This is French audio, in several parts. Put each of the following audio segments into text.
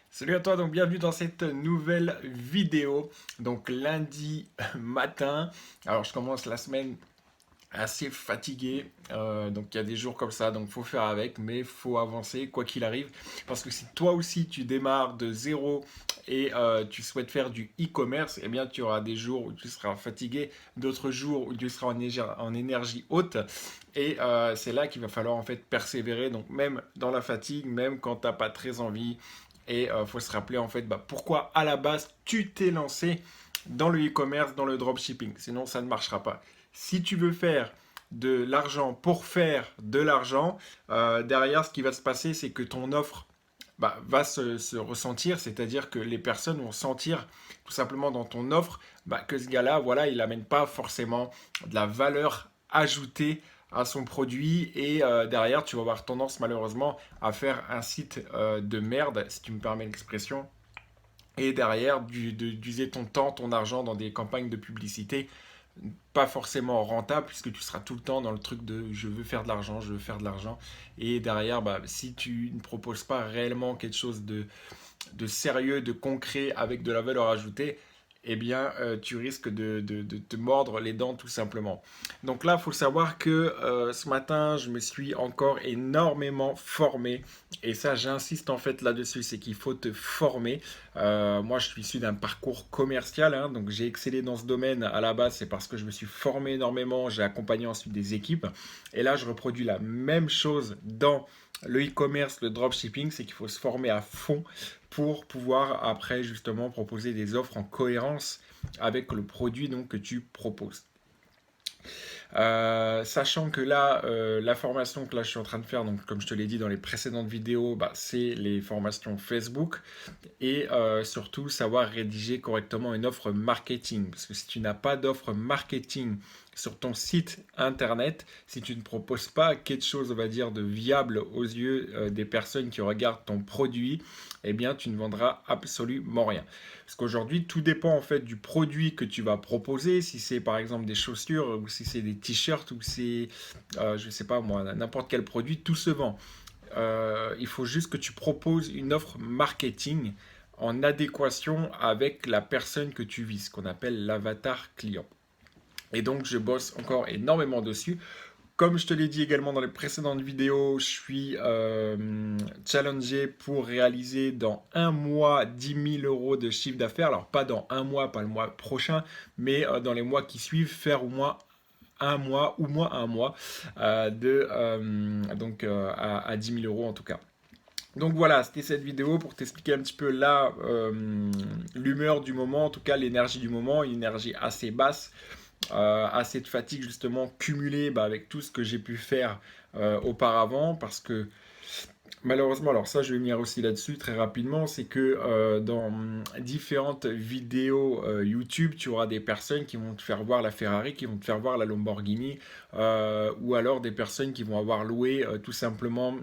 Salut à toi, donc bienvenue dans cette nouvelle vidéo. Donc lundi matin, alors je commence la semaine assez fatigué, donc il y a des jours comme ça, donc faut faire avec, mais faut avancer quoi qu'il arrive. Parce que si toi aussi tu démarres de zéro et tu souhaites faire du e-commerce, eh bien tu auras des jours où tu seras fatigué, d'autres jours où tu seras en énergie haute. Et c'est là qu'il va falloir en fait persévérer, donc même dans la fatigue, même quand t'as pas très envie. Et faut se rappeler en fait pourquoi à la base tu t'es lancé dans le e-commerce, dans le dropshipping. Sinon ça ne marchera pas. Si tu veux faire de l'argent pour faire de l'argent, derrière ce qui va se passer, c'est que ton offre va se ressentir, c'est-à-dire que les personnes vont sentir tout simplement dans ton offre que ce gars-là, voilà, il n'amène pas forcément de la valeur ajoutée à son produit et derrière tu vas avoir tendance malheureusement à faire un site de merde, si tu me permets l'expression, et derrière d'user ton temps, ton argent dans des campagnes de publicité pas forcément rentable puisque tu seras tout le temps dans le truc de je veux faire de l'argent, je veux faire de l'argent. Et derrière, si tu ne proposes pas réellement quelque chose de sérieux, de concret, avec de la valeur ajoutée, eh bien, tu risques de te mordre les dents tout simplement. Donc là, il faut savoir que ce matin, je me suis encore énormément formé. Et ça, j'insiste en fait là-dessus, c'est qu'il faut te former. Moi, je suis issu d'un parcours commercial, hein, donc j'ai excellé dans ce domaine à la base, c'est parce que je me suis formé énormément, j'ai accompagné ensuite des équipes. Et là, je reproduis la même chose dans le e-commerce, le dropshipping, c'est qu'il faut se former à fond pour pouvoir après justement proposer des offres en cohérence avec le produit donc, que tu proposes. Sachant que là, la formation que là je suis en train de faire, donc comme je te l'ai dit dans les précédentes vidéos, c'est les formations Facebook et surtout savoir rédiger correctement une offre marketing. Parce que si tu n'as pas d'offre marketing sur ton site internet, si tu ne proposes pas quelque chose, on va dire, de viable aux yeux des personnes qui regardent ton produit, eh bien, tu ne vendras absolument rien. Parce qu'aujourd'hui, tout dépend en fait du produit que tu vas proposer. Si c'est par exemple des chaussures, ou si c'est des t-shirts, ou c'est, je sais pas moi, n'importe quel produit, tout se vend. Il faut juste que tu proposes une offre marketing en adéquation avec la personne que tu vises, ce qu'on appelle l'avatar client. Et donc, je bosse encore énormément dessus. Comme je te l'ai dit également dans les précédentes vidéos, je suis challengé pour réaliser dans un mois 10 000 € de chiffre d'affaires. Alors, pas dans un mois, pas le mois prochain, mais dans les mois qui suivent, faire au moins un mois ou moins un mois à 10 000 € en tout cas. Donc voilà, c'était cette vidéo pour t'expliquer un petit peu là l'humeur du moment, en tout cas l'énergie du moment, une énergie assez basse, assez de fatigue justement cumulée avec tout ce que j'ai pu faire auparavant parce que malheureusement, alors ça je vais venir aussi là-dessus très rapidement, c'est que dans différentes vidéos YouTube, tu auras des personnes qui vont te faire voir la Ferrari, qui vont te faire voir la Lamborghini, ou alors des personnes qui vont avoir loué tout simplement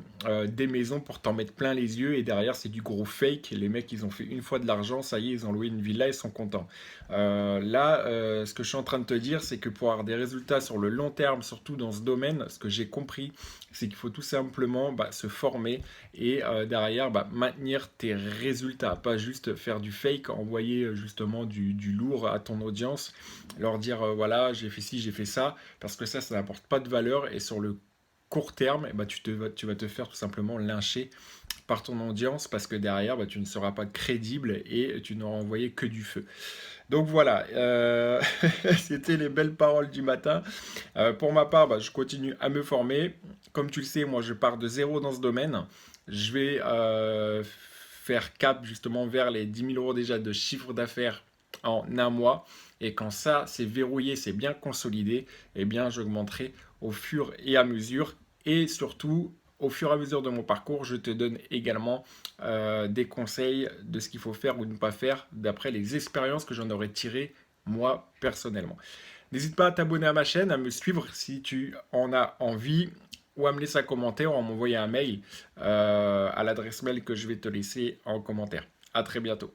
des maisons pour t'en mettre plein les yeux et derrière c'est du gros fake, les mecs ils ont fait une fois de l'argent, ça y est, ils ont loué une villa, ils sont contents. Ce que je suis en train de te dire, c'est que pour avoir des résultats sur le long terme, surtout dans ce domaine, ce que j'ai compris, c'est qu'il faut tout simplement se former et derrière maintenir tes résultats, pas juste faire du fake, envoyer justement du lourd à ton audience, leur dire voilà j'ai fait ci, j'ai fait ça, parce que ça n'apporte pas de valeur et sur le court terme, tu vas te faire tout simplement lyncher par ton audience parce que derrière tu ne seras pas crédible et tu n'auras envoyé que du feu. Donc voilà, c'était les belles paroles du matin. Pour ma part, je continue à me former. Comme tu le sais, moi je pars de zéro dans ce domaine. Je vais faire cap justement vers les 10 000 € déjà de chiffre d'affaires en un mois. Et quand ça c'est verrouillé, c'est bien consolidé, eh bien j'augmenterai au fur et à mesure. Et surtout, au fur et à mesure de mon parcours, je te donne également des conseils de ce qu'il faut faire ou ne pas faire d'après les expériences que j'en aurais tirées moi personnellement. N'hésite pas à t'abonner à ma chaîne, à me suivre si tu en as envie, ou à me laisser un commentaire ou à m'envoyer un mail à l'adresse mail que je vais te laisser en commentaire. À très bientôt.